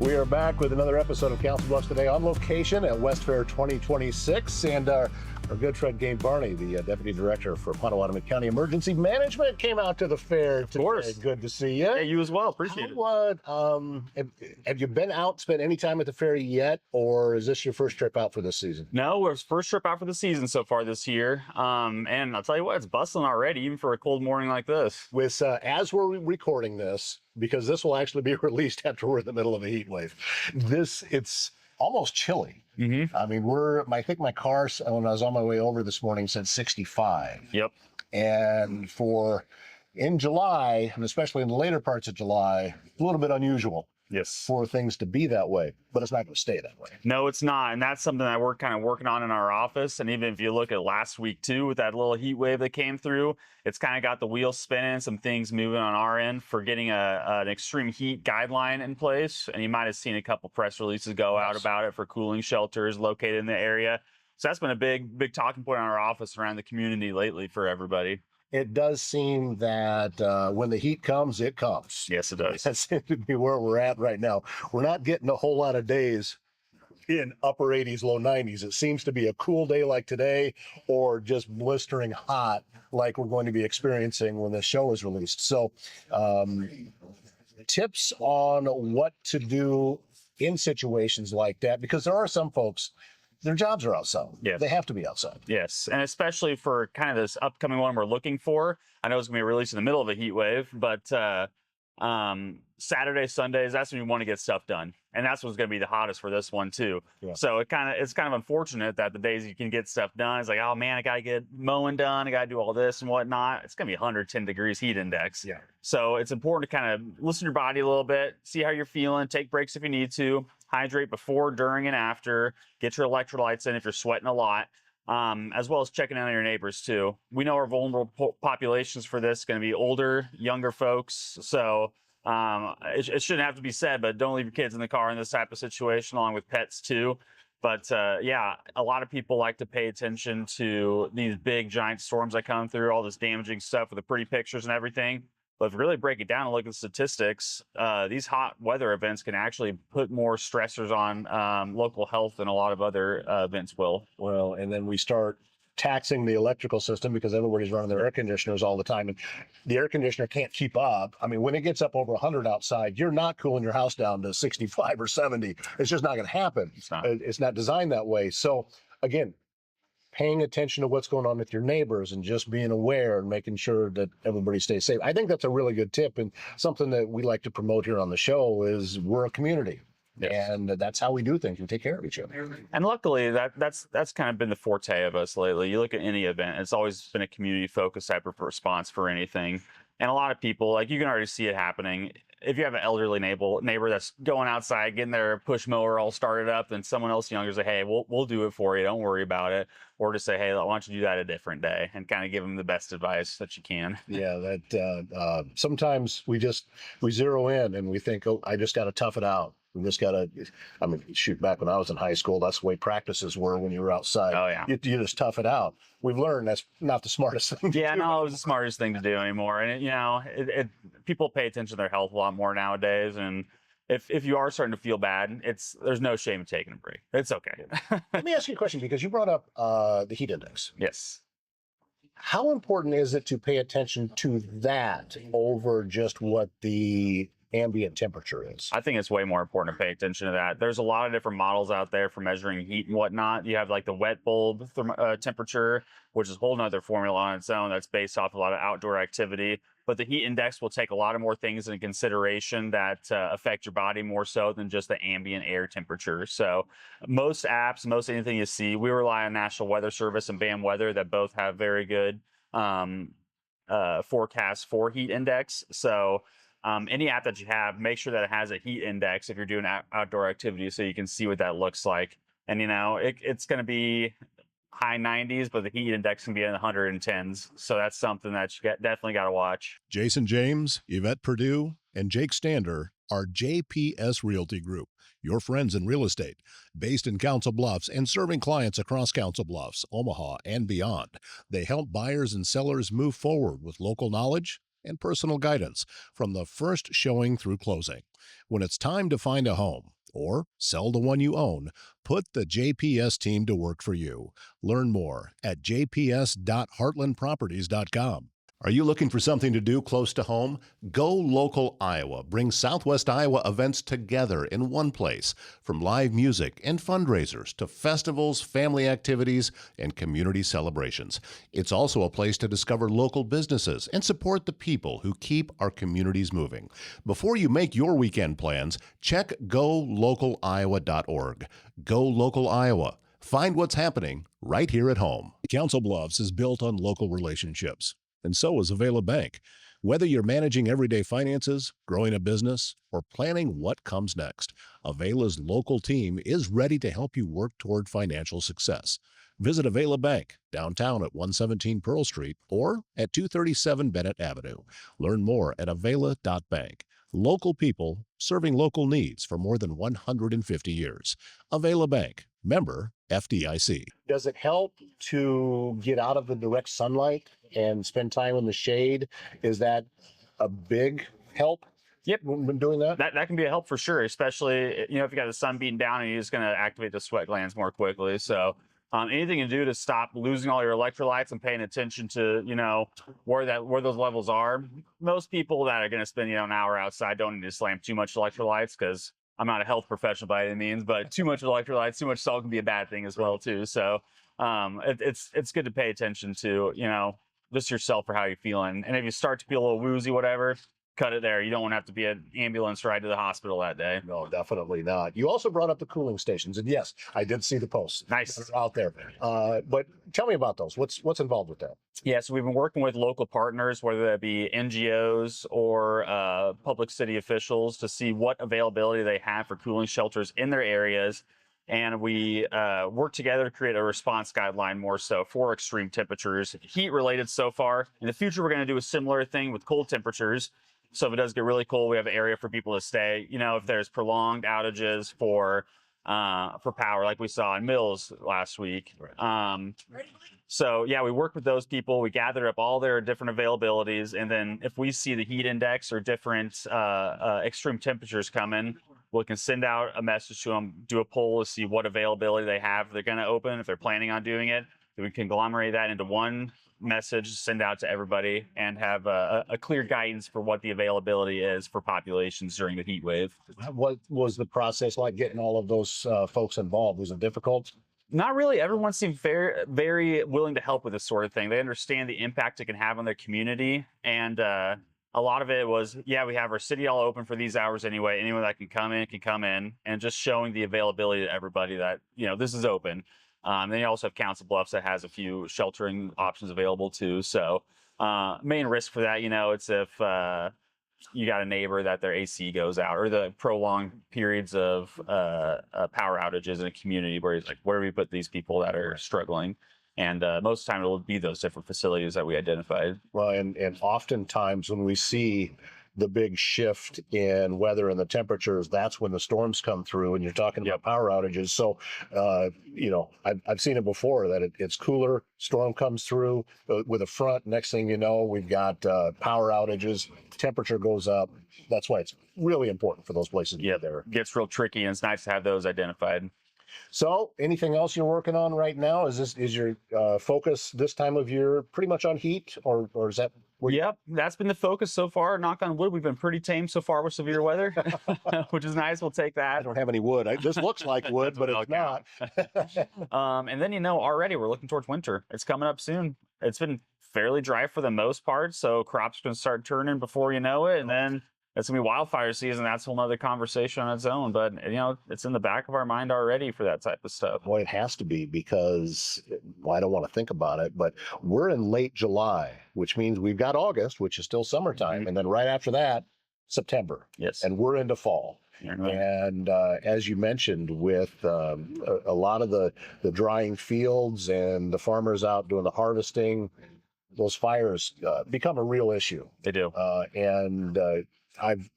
We are back with another episode of Council Bluffs today on location at West Fair 2026. And our good friend Gabe Barney, the Deputy Director for Pottawattamie County Emergency Management, came out to the fair today. Of course. Good to see you. Hey, you as well. Appreciate it. What, have you been out, spent any time at the fair yet, or is this your first trip out for this season? No, it's first trip out for the season so far this year. And I'll tell you what, it's bustling already, even for a cold morning like this. With as we're recording this, because this will actually be released after we're in the middle of a heat wave, it's almost chilly. Mm-hmm. I mean, I think my car, when I was on my way over this morning, said 65. Yep. And in July, and especially in the later parts of July, a little bit unusual. Yes. For things to be that way, but it's not going to stay that way. No, it's not. And that's something that we're kind of working on in our office. And even if you look at last week too, with that little heat wave that came through, it's kind of got the wheels spinning, some things moving on our end for getting an extreme heat guideline in place. And you might have seen a couple press releases go out about it for cooling shelters located in the area. So that's been a big talking point in our office around the community lately for everybody. It does seem that when the heat comes, it comes. Yes, it does. That seems to be where we're at right now. We're not getting a whole lot of days in upper 80s, low 90s. It seems to be a cool day like today, or just blistering hot like we're going to be experiencing when the show is released. So tips on what to do in situations like that, because there are some folks, their jobs are outside. Yes. They have to be outside. Yes, and especially for kind of this upcoming one we're looking for. I know it's going to be released in the middle of a heat wave, but Saturday, Sundays, that's when you want to get stuff done. And that's what's going to be the hottest for this one too. Yeah. So it's kind of unfortunate that the days you can get stuff done, it's like, oh man, I got to get mowing done. I got to do all this and whatnot. It's going to be 110 degrees heat index. Yeah. So it's important to kind of listen to your body a little bit, see how you're feeling, take breaks if you need to, hydrate before, during, and after, get your electrolytes in if you're sweating a lot. As well as checking in on your neighbors too. We know our vulnerable populations for this is going to be older, younger folks. So it shouldn't have to be said, but don't leave your kids in the car in this type of situation, along with pets too. But yeah, a lot of people like to pay attention to these big giant storms that come through, all this damaging stuff with the pretty pictures and everything. But if you really break it down and look at the statistics, these hot weather events can actually put more stressors on local health than a lot of other events will. Well, and then we start taxing the electrical system because everybody's running their air conditioners all the time, and the air conditioner can't keep up. I mean, when it gets up over 100 outside, you're not cooling your house down to 65 or 70. It's just not going to happen. It's not designed that way. So again, paying attention to what's going on with your neighbors and just being aware and making sure that everybody stays safe. I think that's a really good tip, and something that we like to promote here on the show is we're a community. Yes. And that's how we do things. We take care of each other. And luckily, that's kind of been the forte of us lately. You look at any event, it's always been a community-focused type of response for anything. And a lot of people, like, you can already see it happening. If you have an elderly neighbor that's going outside, getting their push mower all started up, then someone else younger say, hey, we'll do it for you. Don't worry about it. Or just say, hey, why don't you do that a different day, and kind of give them the best advice that you can. Yeah, that sometimes we zero in and we think, oh, I just got to tough it out. We just got to, I mean, shoot, back when I was in high school, that's the way practices were when you were outside. Oh, yeah. You just tough it out. We've learned that's not the smartest thing to do. Yeah, no, it was the smartest thing to do anymore. And, people pay attention to their health a lot more nowadays. And if you are starting to feel bad, there's no shame in taking a break. It's okay. Let me ask you a question, because you brought up the heat index. Yes. How important is it to pay attention to that over just what the ambient temperature is? I think it's way more important to pay attention to that. There's a lot of different models out there for measuring heat and whatnot. You have like the wet bulb temperature, which is a whole nother formula on its own that's based off a lot of outdoor activity. But the heat index will take a lot of more things into consideration that affect your body more so than just the ambient air temperature. So most apps, most anything you see, we rely on National Weather Service and BAM Weather that both have very good forecasts for heat index. So any app that you have, make sure that it has a heat index if you're doing outdoor activities, so you can see what that looks like. And it's going to be high 90s, but the heat index can be in the 110s. So that's something that you definitely got to watch. Jason James, Yvette Purdue, and Jake Stander are JPS Realty Group, your friends in real estate, based in Council Bluffs and serving clients across Council Bluffs, Omaha, and beyond. They help buyers and sellers move forward with local knowledge and personal guidance from the first showing through closing. When it's time to find a home or sell the one you own, put the JPS team to work for you. Learn more at jps.heartlandproperties.com. Are you looking for something to do close to home? Go Local Iowa brings Southwest Iowa events together in one place, from live music and fundraisers to festivals, family activities, and community celebrations. It's also a place to discover local businesses and support the people who keep our communities moving. Before you make your weekend plans, check golocaliowa.org. Go Local Iowa. Find what's happening right here at home. Council Bluffs is built on local relationships, and so is Avela Bank. Whether you're managing everyday finances, growing a business, or planning what comes next, Avela's local team is ready to help you work toward financial success. Visit Avela Bank downtown at 117 Pearl Street or at 237 Bennett Avenue. Learn more at avela.bank. Local people serving local needs for more than 150 years. Avela Bank, member FDIC. Does it help to get out of the direct sunlight and spend time in the shade? Is that a big help? Yep. When doing that? That can be a help for sure, especially, if you got the sun beating down and you're just going to activate the sweat glands more quickly. So anything you do to stop losing all your electrolytes and paying attention to, where those levels are. Most people that are going to spend, an hour outside don't need to slam too much electrolytes, because I'm not a health professional by any means, but too much electrolytes, too much salt can be a bad thing as well too. So it's good to pay attention to, just yourself for how you're feeling. And if you start to feel a little woozy, whatever, cut it there. You don't want to have to be an ambulance ride to the hospital that day. No, definitely not. You also brought up the cooling stations, and yes, I did see the posts. Nice. That are out there. But tell me about those. What's involved with that? Yeah, so we've been working with local partners, whether that be NGOs or public city officials, to see what availability they have for cooling shelters in their areas. And we work together to create a response guideline more so for extreme temperatures, heat related so far. In the future, we're going to do a similar thing with cold temperatures. So if it does get really cold, we have an area for people to stay. If there's prolonged outages for power, like we saw in Mills last week. So yeah, we work with those people. We gather up all their different availabilities, and then if we see the heat index or different extreme temperatures coming, we can send out a message to them, do a poll to see what availability they have. If they're going to open, if they're planning on doing it, then we conglomerate that into one message, send out to everybody, and have a clear guidance for what the availability is for populations during the heat wave. What was the process like getting all of those folks involved? Was it difficult? Not really. Everyone seemed very, very willing to help with this sort of thing. They understand the impact it can have on their community. And a lot of it was, we have our city all open for these hours anyway. Anyone that can come in, and just showing the availability to everybody that, this is open. Then you also have Council Bluffs that has a few sheltering options available too. So main risk for that, it's if you got a neighbor that their AC goes out, or the prolonged periods of power outages in a community where it's like, where do we put these people that are struggling? And most of the time it will be those different facilities that we identified. Well, and oftentimes when we see the big shift in weather and the temperatures, that's when the storms come through, and you're talking about power outages. So, I've seen it before that it's cooler, storm comes through with a front. Next thing you know, we've got power outages, temperature goes up. That's why it's really important for those places to be there. It gets real tricky, and it's nice to have those identified. So anything else you're working on right now? Is your focus this time of year pretty much on heat, or is that? Yep, that's been the focus so far. Knock on wood, we've been pretty tame so far with severe weather, which is nice. We'll take that. I don't have any wood. This looks like wood, but it's not. And then, already we're looking towards winter. It's coming up soon. It's been fairly dry for the most part, so crops are going to start turning before you know it, and then it's going to be wildfire season. That's a whole nother conversation on its own, but it's in the back of our mind already for that type of stuff. Boy, it has to be, because I don't want to think about it, but we're in late July, which means we've got August, which is still summertime. Mm-hmm. And then right after that, September. Yes. And we're into fall. Mm-hmm. And as you mentioned, with a lot of the drying fields and the farmers out doing the harvesting, those fires become a real issue. They do. And I've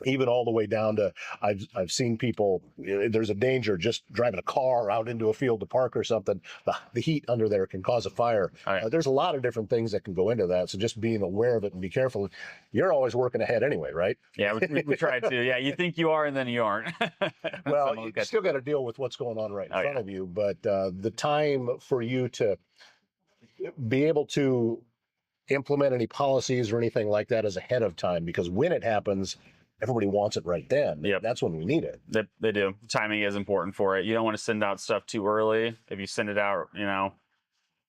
even all the way down to I've seen people, there's a danger just driving a car out into a field to park or something. The heat under there can cause a fire. Oh, yeah. There's a lot of different things that can go into that. So just being aware of it and be careful. You're always working ahead anyway, right? Yeah, we try to. Yeah, you think you are and then you aren't. Well, So you still got to deal with what's going on right in Oh, front yeah. of you. But the time for you to be able to implement any policies or anything like that is ahead of time, because when it happens, everybody wants it right then. Yep. That's when we need it. They do. Timing is important for it. You don't want to send out stuff too early. If you send it out,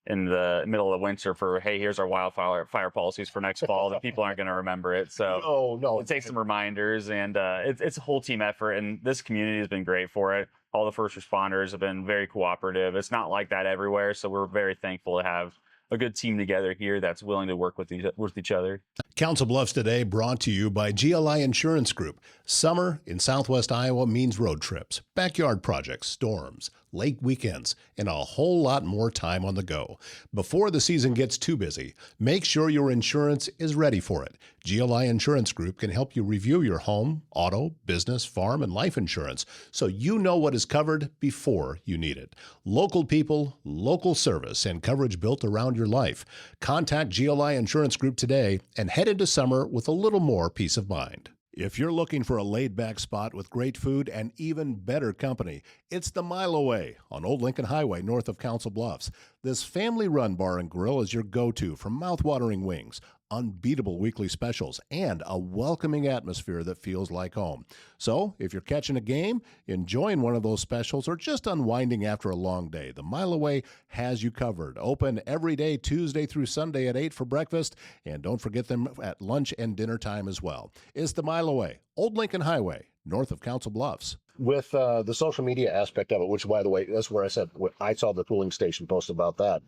in the middle of the winter for, hey, here's our fire policies for next fall, the people aren't going to remember it. So No. it takes some reminders, and it's a whole team effort. And this community has been great for it. All the first responders have been very cooperative. It's not like that everywhere, so we're very thankful to have a good team together here that's willing to work with each other. Council Bluffs Today brought to you by GLI Insurance Group. Summer in Southwest Iowa means road trips, backyard projects, storms, lake weekends, and a whole lot more time on the go. Before the season gets too busy, make sure your insurance is ready for it. GLI Insurance Group can help you review your home, auto, business, farm, and life insurance so you know what is covered before you need it. Local people, local service, and coverage built around your life. Contact GLI Insurance Group today and head into summer with a little more peace of mind. If you're looking for a laid-back spot with great food and even better company, it's the Mile Away on Old Lincoln Highway north of Council Bluffs. This family-run bar and grill is your go-to for mouth-watering wings, unbeatable weekly specials, and a welcoming atmosphere that feels like home. So, if you're catching a game, enjoying one of those specials, or just unwinding after a long day, the Mile Away has you covered. Open every day, Tuesday through Sunday at 8 for breakfast, and don't forget them at lunch and dinner time as well. It's the Mile Away, Old Lincoln Highway, north of Council Bluffs. With the social media aspect of it, which, by the way, that's where I said I saw the cooling station post about that.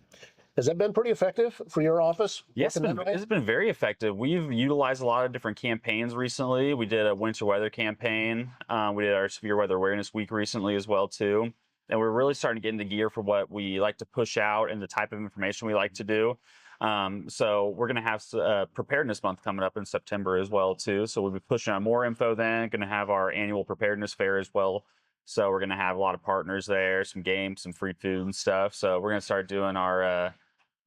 Has that been pretty effective for your office? Yes, it's been very effective. We've utilized a lot of different campaigns recently. We did a winter weather campaign. We did our Severe Weather Awareness Week recently as well, too. And we're really starting to get into gear for what we like to push out and the type of information we like to do. So we're going to have Preparedness Month coming up in September as well, too. So we'll be pushing out more info then. Going to have our annual preparedness fair as well. So we're going to have a lot of partners there, some games, some free food and stuff. So we're going to start doing our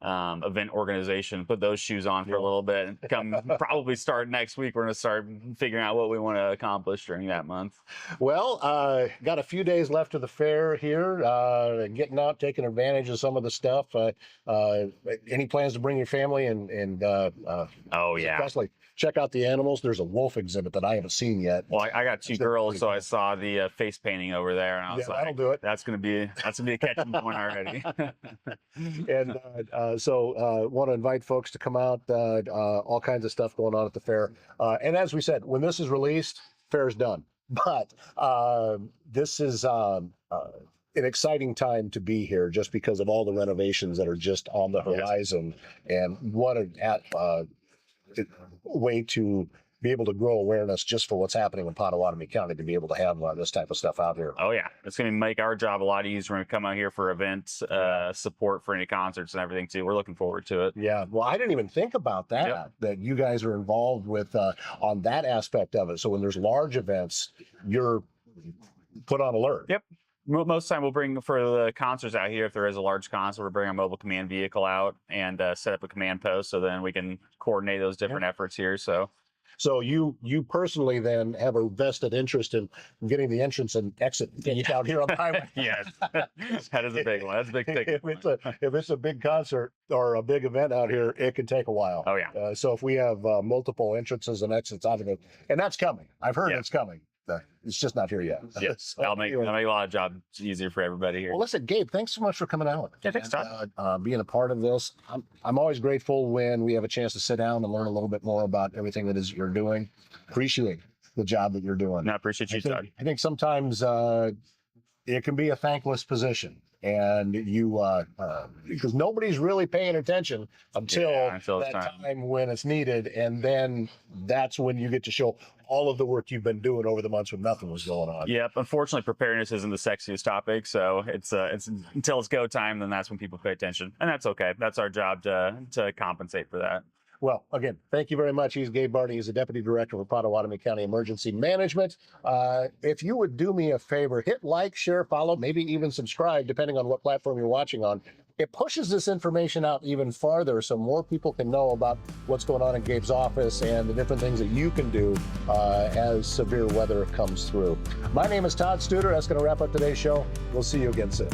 event organization, put those shoes on for a little bit, and probably start next week. We're going to start figuring out what we want to accomplish during that month. Well, got a few days left of the fair here, getting out, taking advantage of some of the stuff. Any plans to bring your family and Oh, yeah. especially check out the animals? There's a wolf exhibit that I haven't seen yet. Well, I got two girls, so I saw the face painting over there, and I was that'll like, do it. That's gonna be a catching point already. And so want to invite folks to come out. All kinds of stuff going on at the fair. And as we said, when this is released, fair's done. But this is an exciting time to be here, just because of all the renovations that are just on the horizon. And what a way to be able to grow awareness just for what's happening in Pottawattamie County, to be able to have this type of stuff out here. Oh, yeah. It's going to make our job a lot easier when we come out here for events, support for any concerts and everything, too. We're looking forward to it. Yeah. Well, I didn't even think about that, that you guys are involved with on that aspect of it. So when there's large events, you're put on alert. Yep. Most of the time we'll bring, for the concerts out here, if there is a large concert, we'll bring a mobile command vehicle out and set up a command post, so then we can coordinate those different efforts here. So you personally then have a vested interest in getting the entrance and exit out here on the highway. Yes, that is a big one. That's a big thing. If it's a big concert or a big event out here, it can take a while. Oh, yeah. So if we have multiple entrances and exits out of it, and that's coming. I've heard it's coming. It's just not here yet. Yes, So, that'll make a lot of jobs easier for everybody here. Well, listen, Gabe, thanks so much for coming out. Yeah, thanks, Todd. Being a part of this. I'm always grateful when we have a chance to sit down and learn a little bit more about everything that is you're doing. Appreciate the job that you're doing. No, I appreciate you, Todd. I think sometimes it can be a thankless position, and you because nobody's really paying attention until that time when it's needed, and then that's when you get to show all of the work you've been doing over the months when nothing was going on. Yep. Unfortunately, preparedness isn't the sexiest topic, so it's until it's go time, then that's when people pay attention, and that's okay. That's our job to compensate for that. Well, again, thank you very much. He's Gabe Barney. He's the Deputy Director for Pottawattamie County Emergency Management. If you would do me a favor, hit like, share, follow, maybe even subscribe, depending on what platform you're watching on. It pushes this information out even farther so more people can know about what's going on in Gabe's office and the different things that you can do as severe weather comes through. My name is Todd Studer. That's going to wrap up today's show. We'll see you again soon.